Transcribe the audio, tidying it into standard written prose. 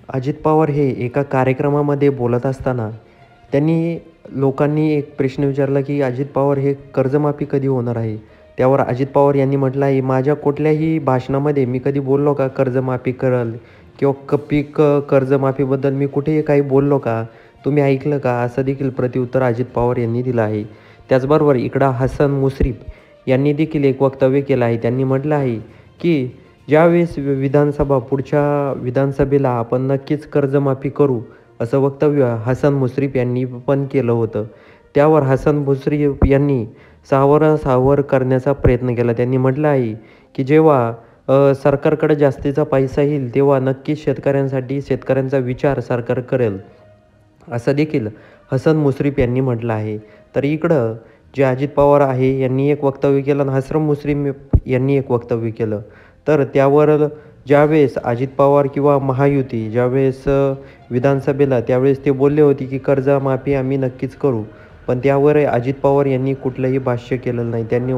अजित पवार हे एका कार्यक्रमामध्ये बोलत असताना त्यांनी लोकांनी एक प्रश्न विचारला, की अजित पवार हे कर्जमाफी कधी होणार आहे? त्यावर अजित पवार यांनी म्हटलं आहे, "माझ्या कुठल्याही भाषणामध्ये मी कधी बोललो का कर्जमाफी करेल किंवा पीक कर्जमाफीबद्दल मी कुठेही काही बोललो का? तुम्ही ऐकलं का?" असं देखील प्रत्युत्तर अजित पवार यांनी दिलं आहे. त्याचबरोबर इकडं हसन मुश्रीफ यांनी देखील एक वक्तव्य केलं आहे. त्यांनी म्हटलं आहे, की ज्यावेळेस विधानसभा पुढच्या विधानसभेला आपण नक्कीच कर्जमाफी करू, असं वक्तव्य हसन मुश्रीफ यांनी पण केलं होतं. त्यावर हसन मुश्रीफ यांनी सावरासावर करण्याचा प्रयत्न केला. त्यांनी म्हटलं आहे, की जेव्हा सरकारकडे जास्तीचा पैसा येईल, तेव्हा नक्कीच शेतकऱ्यांसाठी शेतकऱ्यांचा विचार सरकार करेल, असं देखील हसन मुश्रीफ यांनी म्हटलं आहे. तर इकडं जे अजित पवार आहे यांनी एक वक्तव्य केलं आणि हसन मुश्रीफ यांनी एक वक्तव्य केलं. तर त्यावर ज्यावेळेस अजित पवार किंवा महायुती ज्यावेळेस विधानसभेला त्यावेळेस ते बोलले होते, की कर्जमाफी आम्ही नक्कीच करू. पण त्यावर अजित पवार यांनी कुठलंही भाष्य केलेलं नाही. त्यांनी